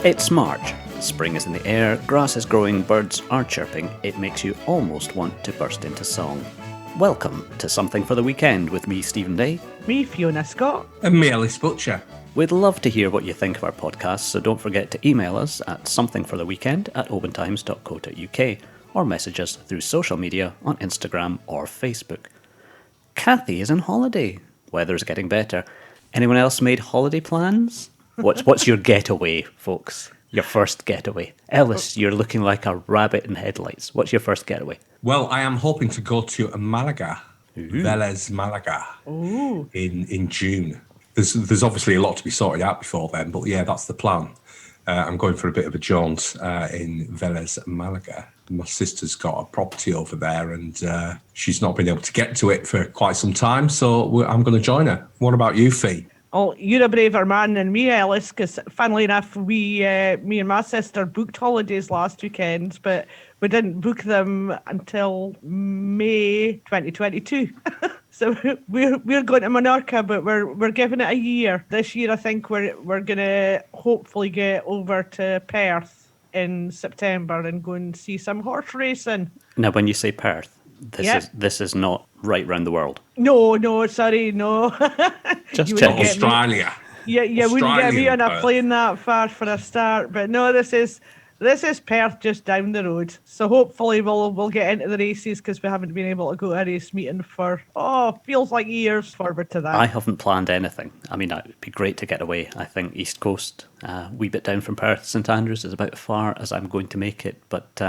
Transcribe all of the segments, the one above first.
It's March. Spring is in the air, grass is growing, birds are chirping. It makes you almost want to burst into song. Welcome to Something for the Weekend with me, Stephen Day. Me, Fiona Scott. And me, Ellis Butcher. We'd love to hear what you think of our podcast, so don't forget to email us at somethingfortheweekend@obantimes.co.uk or message us through social media on Instagram or Facebook. Kathie is on holiday. Weather's getting better. Anyone else made holiday plans? What's your getaway, folks? Your first getaway. Ellis, you're looking like a rabbit in headlights. What's your first getaway? Well, I am hoping to go to Malaga, Vélez Malaga, in June. There's obviously a lot to be sorted out before then, but yeah, that's the plan. I'm going for a bit of a jaunt in Vélez Malaga. My sister's got a property over there and she's not been able to get to it for quite some time, so I'm going to join her. What about you, Fee? Oh, you're a braver man than me, Ellis, because funnily enough, me and my sister booked holidays last weekend, but we didn't book them until May 2022. So we're going to Menorca, but we're giving it a year. This year, I think we're going to hopefully get over to Perth in September and go and see some horse racing. Now, when you say Perth, this is not right round the world. No, sorry, no. Just check Australia. You wouldn't get me on a plane that far for a start, but no, this is Perth, just down the road. So hopefully we'll get into the races because we haven't been able to go to a race meeting for feels like years. Forward to that. I haven't planned anything. I mean, it would be great to get away. I think East Coast, wee bit down from Perth, St Andrews is about as far as I'm going to make it, but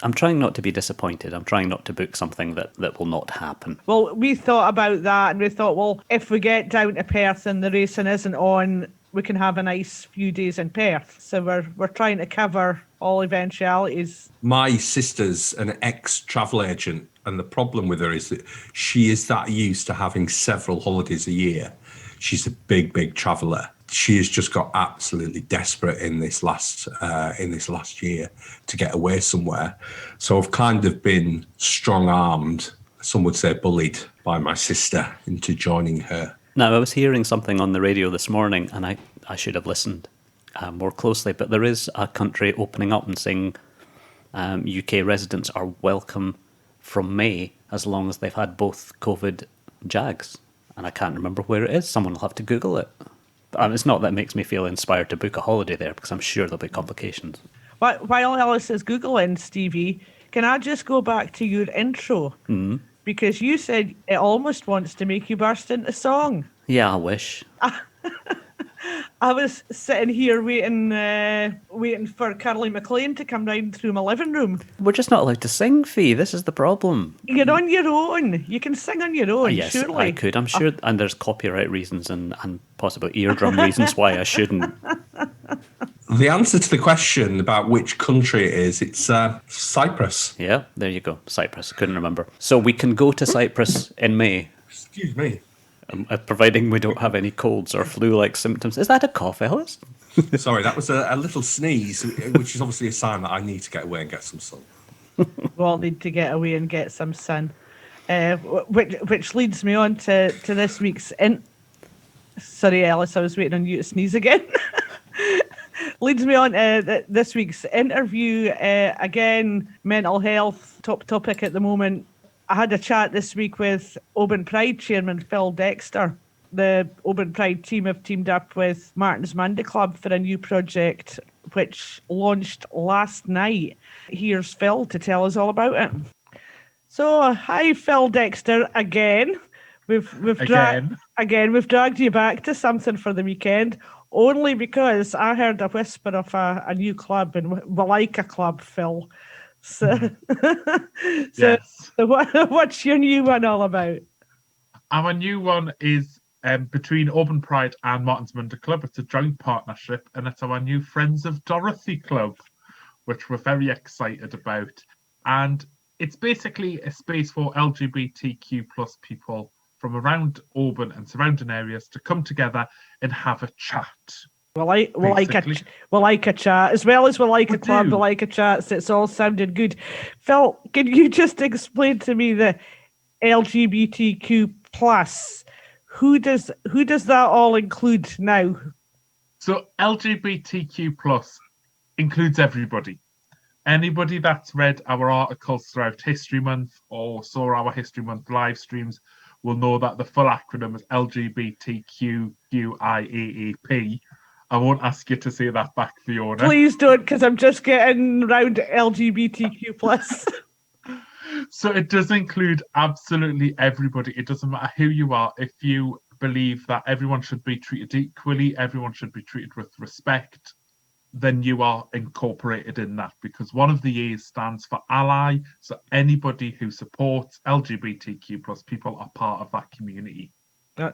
I'm trying not to be disappointed. I'm trying not to book something that will not happen. Well, we thought about that and we thought, well, if we get down to Perth and the racing isn't on, we can have a nice few days in Perth. So we're trying to cover all eventualities. My sister's an ex-travel agent, and the problem with her is that she is that used to having several holidays a year. She's a big traveller. She has just got absolutely desperate in this last year to get away somewhere. So I've kind of been strong-armed, some would say bullied, by my sister into joining her. Now, I was hearing something on the radio this morning, and I should have listened more closely, but there is a country opening up and saying UK residents are welcome from May as long as they've had both COVID jags. And I can't remember where it is. Someone will have to Google it. It's not that it makes me feel inspired to book a holiday there, because I'm sure there'll be complications. While Ellis is Googling, Steevie, can I just go back to your intro? Mm-hmm. Because you said it almost wants to make you burst into song. Yeah, I wish. I was sitting here waiting for Curly McLean to come round through my living room. We're just not allowed to sing, Fee. This is the problem. You're on your own. You can sing on your own, yes, surely. I could. I'm sure. And there's copyright reasons and possible eardrum reasons why I shouldn't. The answer to the question about which country it is, it's Cyprus. Yeah, there you go. Cyprus. Couldn't remember. So we can go to Cyprus in May. Excuse me. Providing we don't have any colds or flu-like symptoms. Is that a cough, Ellis? Sorry, that was a little sneeze, which is obviously a sign that I need to get away and get some sun. We all need to get away and get some sun. Which leads me on to this week's... Sorry, Ellis, I was waiting on you to sneeze again. Leads me on to this week's interview. Again, mental health, top topic at the moment. I had a chat this week with Oban Pride chairman Phill Dexter. The Oban Pride team have teamed up with Martin's Monday Club for a new project which launched last night. Here's Phill to tell us all about it. So, hi Phill Dexter again. We've dragged you back to Something for the Weekend only because I heard a whisper of a new club, and we like a club, Phill. So Yes. So what's your new one all about? Our new one is between Oban Pride and Martin's Monday Club. It's a joint partnership, and it's our new Friends of Dorothy Club, which we're very excited about. And it's basically a space for LGBTQ plus people from around Oban and surrounding areas to come together and have a chat. We like a chat as well as we like a club. We like a chat. So it's all sounded good. Phill, can you just explain to me the LGBTQ plus. Who does that all include now? So LGBTQ plus includes everybody. Anybody that's read our articles throughout History Month or saw our History Month live streams will know that the full acronym is LGBTQIAAP. I won't ask you to say that back, Fiona. Please don't, because I'm just getting round to LGBTQ plus. So it does include absolutely everybody. It doesn't matter who you are. If you believe that everyone should be treated equally, everyone should be treated with respect, then you are incorporated in that, because one of the A's stands for ally. So anybody who supports LGBTQ plus people are part of that community. So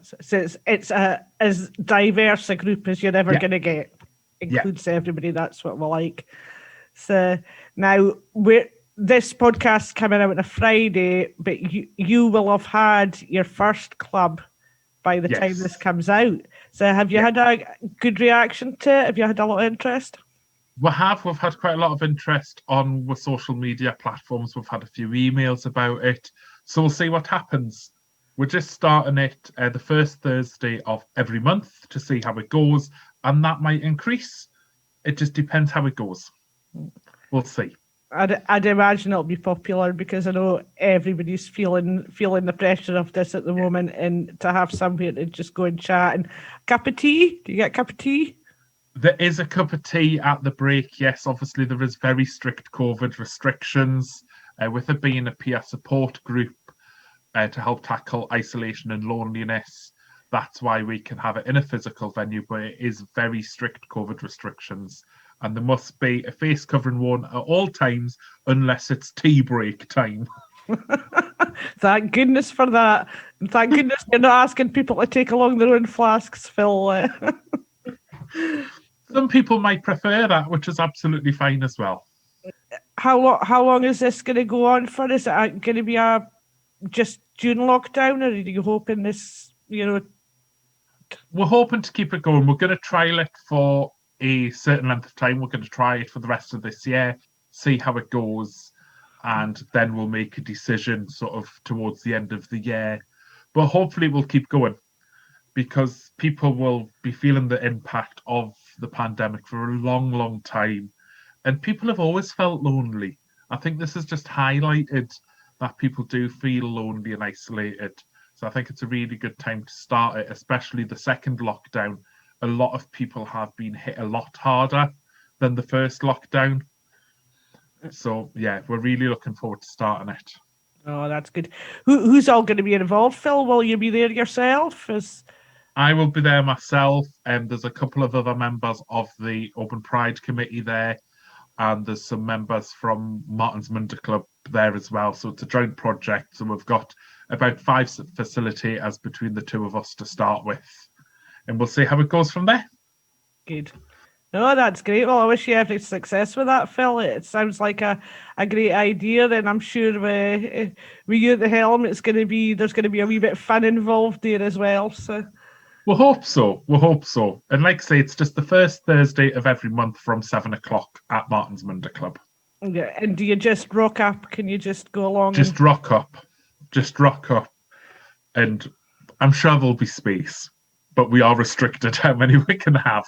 it's as diverse a group as you're ever going to get. Includes everybody. That's what we like. So now this podcast coming out on a Friday, but you will have had your first club by the time this comes out. So have you had a good reaction to it? Have you had a lot of interest? We've had quite a lot of interest on the social media platforms. We've had a few emails about it. So we'll see what happens. We're just starting it the first Thursday of every month to see how it goes. And that might increase. It just depends how it goes. We'll see. I'd imagine it'll be popular because I know everybody's feeling the pressure of this at the moment, and to have somewhere to just go and chat. And cup of tea? Do you get a cup of tea? There is a cup of tea at the break. Yes, obviously there is very strict COVID restrictions with it being a peer support group to help tackle isolation and loneliness. That's why we can have it in a physical venue, but it is very strict COVID restrictions. And there must be a face covering worn at all times unless it's tea break time. Thank goodness for that. And thank goodness you're not asking people to take along their own flasks, Phill. Some people might prefer that, which is absolutely fine as well. How long is this going to go on for? Is it going to be just June lockdown, or are you hoping this, We're hoping to keep it going. We're going to trial it for a certain length of time. We're going to try it for the rest of this year, see how it goes, and then we'll make a decision sort of towards the end of the year. But hopefully we'll keep going, because people will be feeling the impact of the pandemic for a long, long time. And people have always felt lonely. I think this has just highlighted that people do feel lonely and isolated. So I think it's a really good time to start it, especially the second lockdown. A lot of people have been hit a lot harder than the first lockdown. So, yeah, we're really looking forward to starting it. Oh, that's good. Who's all going to be involved, Phill? Will you be there yourself? I will be there myself, and there's a couple of other members of the Oban Pride committee there, and there's some members from Martin's Munder Club there as well. So it's a joint project. So we've got about 5 facilitators between the two of us to start with. And we'll see how it goes from there. Good. No, that's great. Well, I wish you every success with that, Phill. It sounds like a great idea, and I'm sure with you at the helm, there's going to be a wee bit of fun involved there as well. So we'll hope so. And like I say, it's just the first Thursday of every month from 7 o'clock at Martin's Munder Club. Yeah. And do you just rock up? Can you just go along? Just rock up. And I'm sure there'll be space, but we are restricted how many we can have.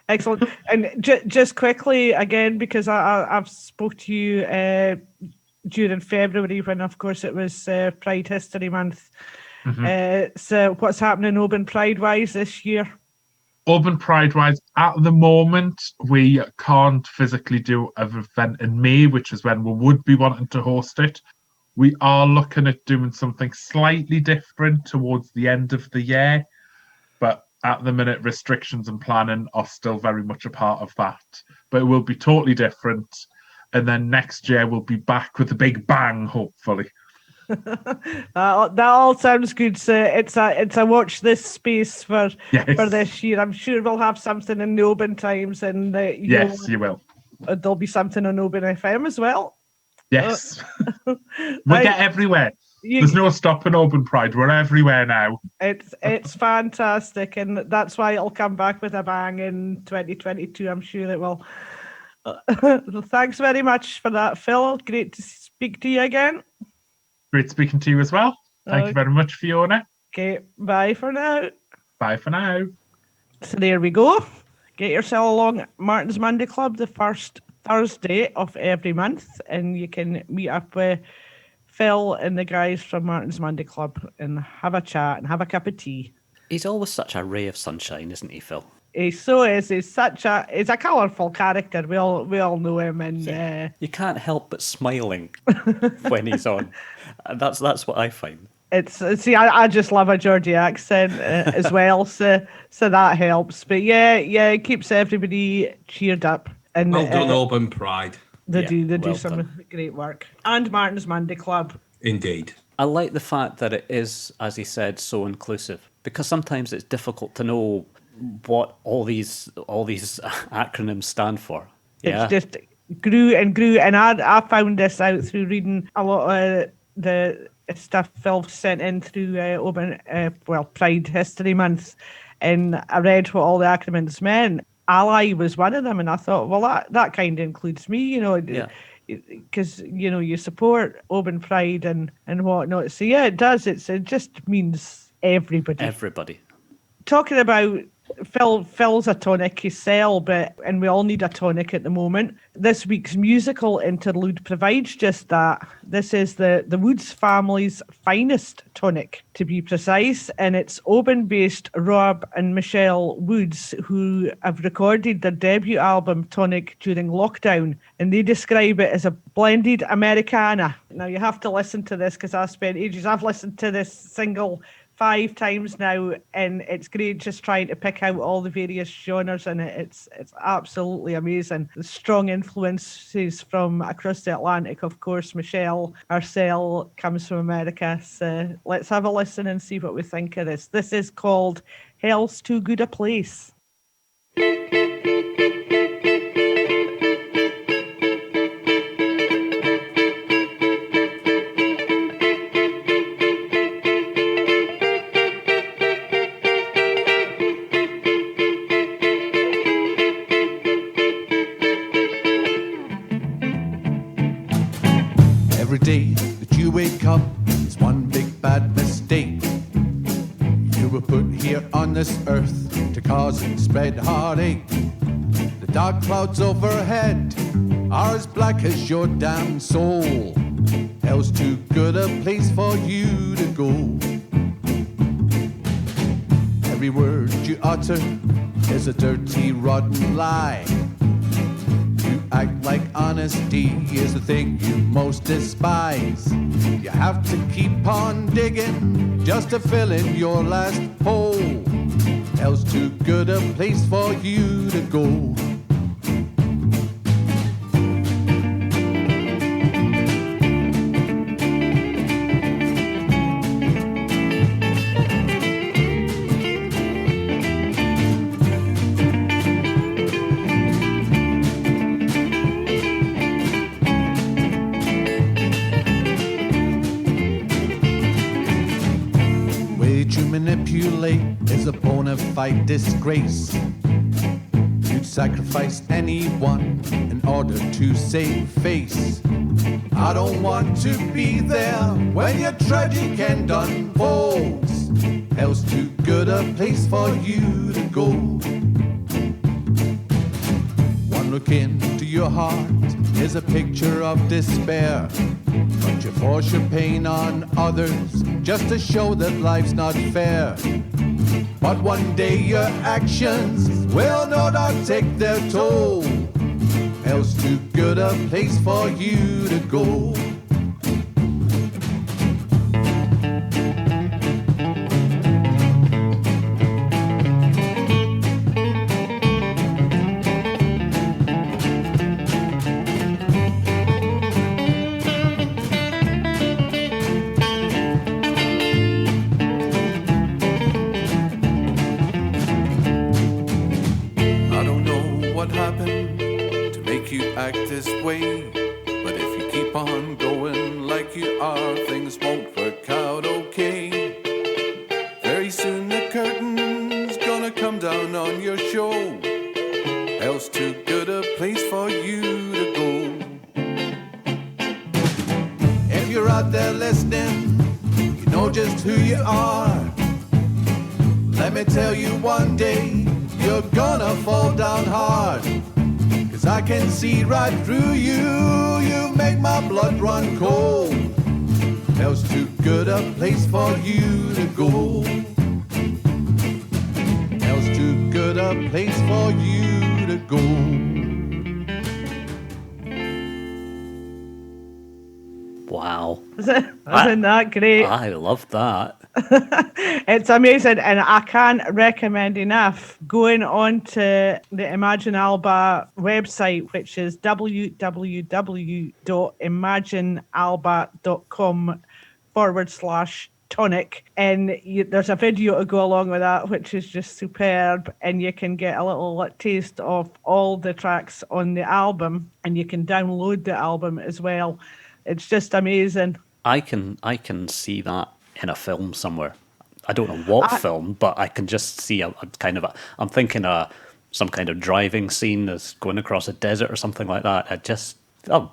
Excellent. And just quickly again, because I've spoke to you during February when, of course, it was Pride History Month. Mm-hmm. So what's happening Oban Pride wise this year? Oban Pride wise, at the moment, we can't physically do an event in May, which is when we would be wanting to host it. We are looking at doing something slightly different towards the end of the year, but at the minute, restrictions and planning are still very much a part of that. But it will be totally different. And then next year, we'll be back with a big bang, hopefully. That all sounds good. So it's a watch this space for this year. I'm sure we'll have something in the Oban Times, and yes, you will. There'll be something on Oban FM as well. Yes, we'll get everywhere. There's no stopping Oban Pride. We're everywhere now. It's fantastic, and that's why it'll come back with a bang in 2022. I'm sure it will. Thanks very much for that, Phill. Great to speak to you again. Great speaking to you as well. Thank you very much, Fiona. Okay, bye for now. Bye for now. So there we go. Get yourself along Martin's Monday Club the first Thursday of every month, and you can meet up with Phill and the guys from Martin's Monday Club and have a chat and have a cup of tea. He's always such a ray of sunshine, isn't he, Phill? He so is. He's a colourful character. We all know him, and you can't help but smiling when he's on. That's what I find. I just love a Geordie accent as well, so that helps. But yeah, it keeps everybody cheered up. And well done, Oban Pride. They do well some done. Great work. And Martin's Monday Club. Indeed. I like the fact that it is, as he said, so inclusive, because sometimes it's difficult to know what all these acronyms stand for. Yeah. It's just grew, and I found this out through reading a lot of the stuff Phill sent in through Oban Pride History Month, and I read what all the acronyms meant. Ally was one of them, and I thought, well, that kind of includes me, because you support Oban Pride and whatnot. So yeah, it does. It just means everybody. Everybody. Talking about Phil's a tonic, d-Seil, and we all need a tonic at the moment. This week's musical interlude provides just that. This is the Woods family's finest tonic, to be precise, and it's Oban-based Rab and Michelle Woods, who have recorded their debut album Tonic during lockdown, and they describe it as a blended Americana. Now you have to listen to this because I spent ages. I've listened to this single 5 times now, and it's great just trying to pick out all the various genres in it. It's absolutely amazing. The strong influences from across the Atlantic, of course. Michelle herself comes from America, so let's have a listen and see what we think of this. This is called Hell's Too Good a Place. Every day that you wake up is one big bad mistake. You were put here on this earth to cause and spread heartache. The dark clouds overhead are as black as your damn soul. Hell's too good a place for you to go. Every word you utter is a dirty, rotten lie. Act like honesty is the thing you most despise. You have to keep on digging just to fill in your last hole. Hell's too good a place for you to go. Manipulate is a bona fide disgrace. You'd sacrifice anyone in order to save face. I don't want to be there when your tragic end unfolds. Hell's too good a place for you to go. One look into your heart is a picture of despair. But you force your pain on others just to show that life's not fair. But one day your actions will no doubt take their toll. Hell's too good a place for you to go. Listening know just who you are. Let me tell you, one day you're gonna fall down hard. 'Cause I can see right through you, you make my blood run cold. Hell's too good a place for you to go. Hell's too good a place for you to go. Wow. Isn't that great? I love that. It's amazing, and I can't recommend enough going on to the Imagine Alba website, which is www.imaginealba.com/tonic, and there's a video to go along with that, which is just superb, and you can get a little taste of all the tracks on the album, and you can download the album as well. It's just amazing. I can see that in a film somewhere. I don't know what film, but I can just see I'm thinking some kind of driving scene that's going across a desert or something like that.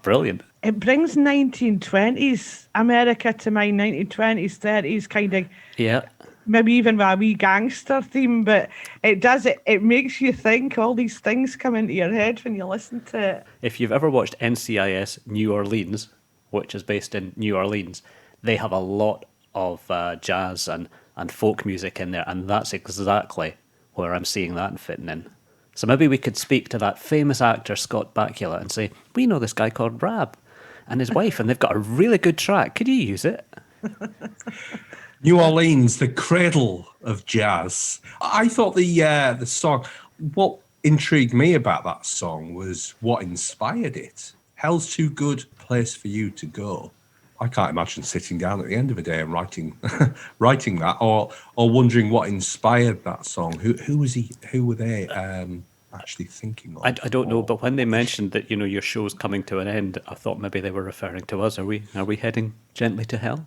Brilliant. It brings 1920s America to mind, 1920s, 30s kind of. Yeah. Maybe even with a wee gangster theme, but it makes you think. All these things come into your head when you listen to it. If you've ever watched NCIS New Orleans, which is based in New Orleans, they have a lot of jazz and folk music in there, and that's exactly where I'm seeing that fitting in. So maybe we could speak to that famous actor, Scott Bakula, and say, we know this guy called Rab and his wife, and they've got a really good track. Could you use it? New Orleans, the cradle of jazz. I thought the song, what intrigued me about that song was what inspired it. Hell's too good place for you to go. I can't imagine sitting down at the end of a day and writing that, or wondering what inspired that song. Who was he? Who were they actually thinking of? I don't know, but when they mentioned that your show's coming to an end, I thought maybe they were referring to us. Are we heading gently to hell?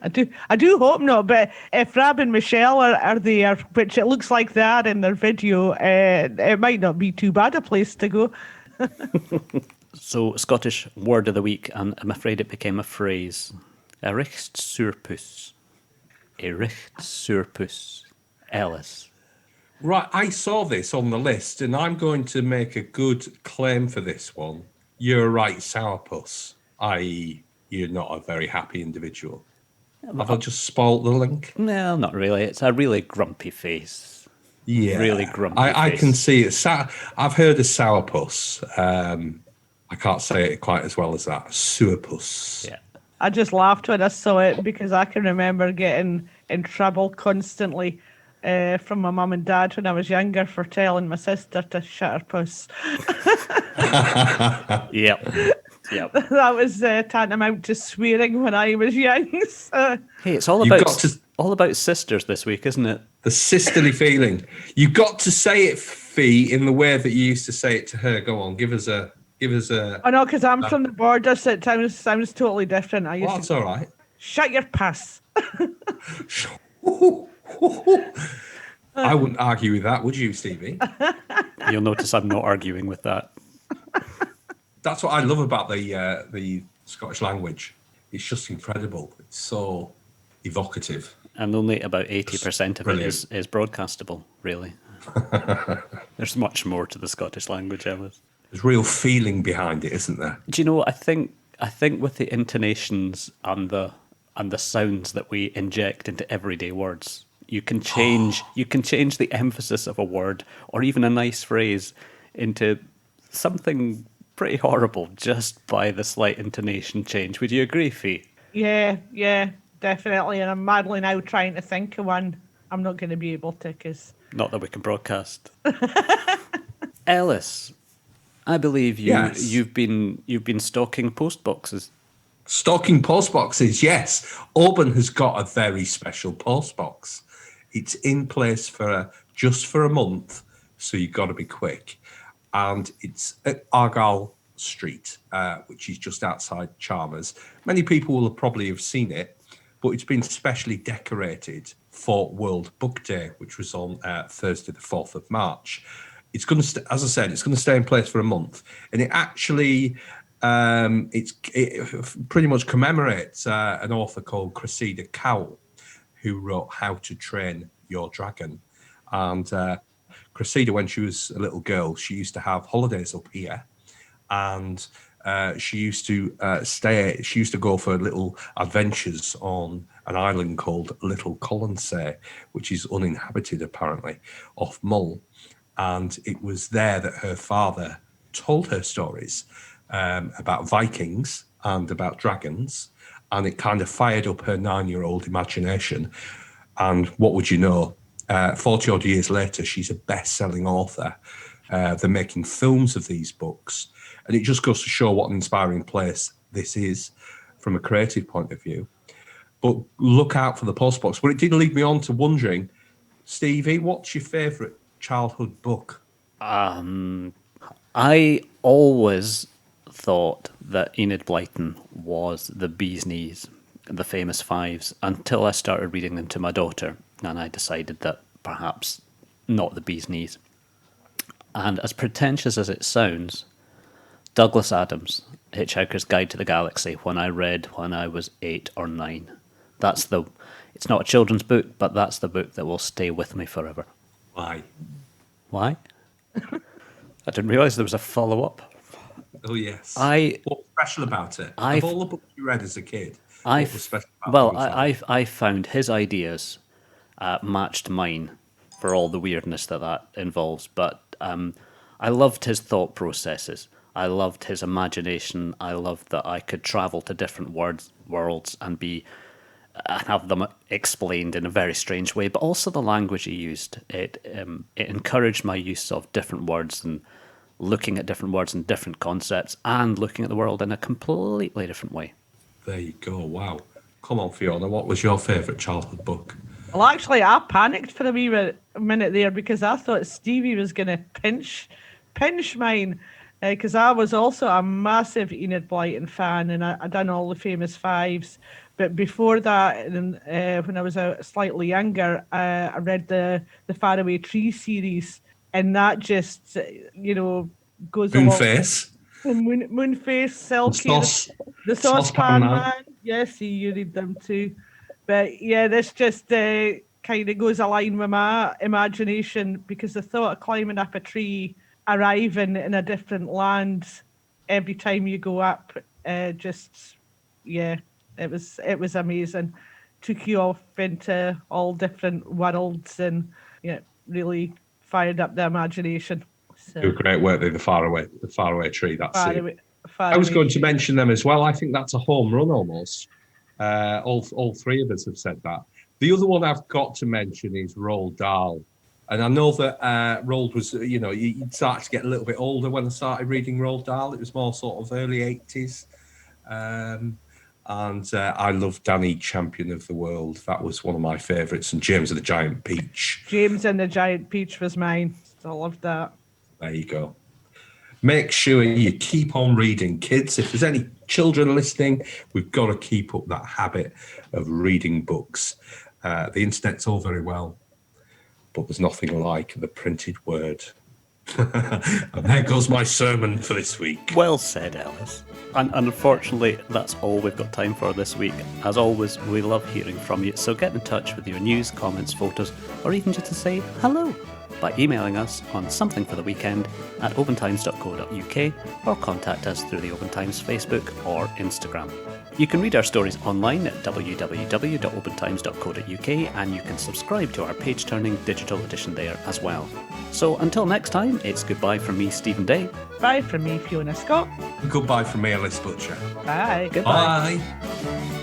I do hope not. But if Rab and Michelle are there, which it looks like they are in their video, it might not be too bad a place to go. So, Scottish word of the week, and I'm afraid it became a phrase. Erichtsurpus. Erichtsurpus. Ellis. Right, I saw this on the list, and I'm going to make a good claim for this one. You're right, sourpuss, i.e., you're not a very happy individual. Have I just spoilt the link? No, not really. It's a really grumpy face. Yeah. Really grumpy I face. can see it. I've heard of sourpuss. I can't say it quite as well as that. Sourpuss. Yeah. I just laughed when I saw it because I can remember getting in trouble constantly from my mum and dad when I was younger for telling my sister to shut her puss. Yep. That was tantamount to swearing when I was young. So. Hey, it's all about sisters this week, isn't it? The sisterly feeling. You got to say it, Fee, in the way that you used to say it to her. Go on, give us a. Oh no, because I'm from the border, so it sounds totally different. That's all right. Shut your puss. I wouldn't argue with that, would you, Steevie? You'll notice I'm not arguing with that. That's what I love about the Scottish language. It's just incredible. It's so evocative. And only about 80% of it is broadcastable, really. There's much more to the Scottish language, Ellis. There's real feeling behind it, isn't there? Do you know? I think with the intonations and the sounds that we inject into everyday words, you can change the emphasis of a word or even a nice phrase into something pretty horrible just by the slight intonation change. Would you agree, Fee? Yeah, definitely. And I'm madly now trying to think of one. I'm not going to be able to because not that we can broadcast. Ellis, I believe you've been stocking post boxes. Stocking post boxes, yes. Oban has got a very special post box. It's in place just for a month, so you've got to be quick. And it's at Argyle Street, which is just outside Chalmers. Many people will probably have seen it, but it's been specially decorated for World Book Day, which was on Thursday, the 4th of March. It's going to, as I said, it's going to stay in place for a month, and it actually It pretty much commemorates an author called Cressida Cowell, who wrote How to Train Your Dragon. And Cressida, when she was a little girl, she used to have holidays up here, and she used to She used to go for little adventures on an island called Little Colonsay, which is uninhabited apparently, off Mull. And it was there that her father told her stories about Vikings and about dragons, and it kind of fired up her 9-year-old imagination. And what would you know? 40 odd years later, she's a best-selling author. They're making films of these books, and it just goes to show what an inspiring place this is from a creative point of view. But look out for the postbox. But it did lead me on to wondering, Stevie, what's your favourite childhood book? I always thought that Enid Blyton was the bee's knees, the famous fives, until I started reading them to my daughter, and I decided that perhaps not the bee's knees. And as pretentious as it sounds, Douglas Adams' Hitchhiker's Guide to the Galaxy, when I read when I was 8 or 9. It's not a children's book, but that's the book that will stay with me forever. Why? Why? I didn't realise there was a follow-up. Oh, yes. What's special about it? Of all the books you read as a kid, what was special about it? I found his ideas matched mine for all the weirdness that involves, but I loved his thought processes. I loved his imagination. I loved that I could travel to different worlds and have them explained in a very strange way, but also the language he used. It encouraged my use of different words and looking at different words and different concepts and looking at the world in a completely different way. There you go. Wow. Come on, Fiona. What was your favourite childhood book? Well, actually, I panicked for a minute there because I thought Steevie was going to pinch mine, because I was also a massive Enid Blyton fan, and I'd done all the famous fives. But before that, when I was slightly younger, I read the Faraway Tree series, and that just, goes Moonface. Moonface, Selkie, the Saucepan Man. Yes, you read them too. But yeah, this just kind of goes along with my imagination, because the thought of climbing up a tree, arriving in a different land every time you go up, it was amazing. Took you off into all different worlds, and really fired up the imagination. So, do great work there, the Faraway Tree. I was going to mention them as well. I think that's a home run almost. All three of us have said that. The other one I've got to mention is Roald Dahl. And I know that Roald was, you'd start to get a little bit older when I started reading Roald Dahl. It was more sort of early 80s. And I loved Danny, Champion of the World. That was one of my favourites. And James and the Giant Peach. James and the Giant Peach was mine. Still loved that. There you go. Make sure you keep on reading, kids. If there's any children listening, we've got to keep up that habit of reading books. The internet's all very well, but there's nothing like the printed word. And there goes my sermon for this week. Well said, Ellis. And unfortunately, that's all we've got time for this week. As always, we love hearing from you, so get in touch with your news, comments, photos, or even just to say hello by emailing us on somethingfortheweekend@obentimes.co.uk, or contact us through the Oban Times Facebook or Instagram. You can read our stories online at www.obentimes.co.uk, and you can subscribe to our page-turning digital edition there as well. So until next time, it's goodbye from me, Stephen Day. Bye from me, Fiona Scott. Goodbye from me, Ellis Butcher. Bye. Goodbye. Bye.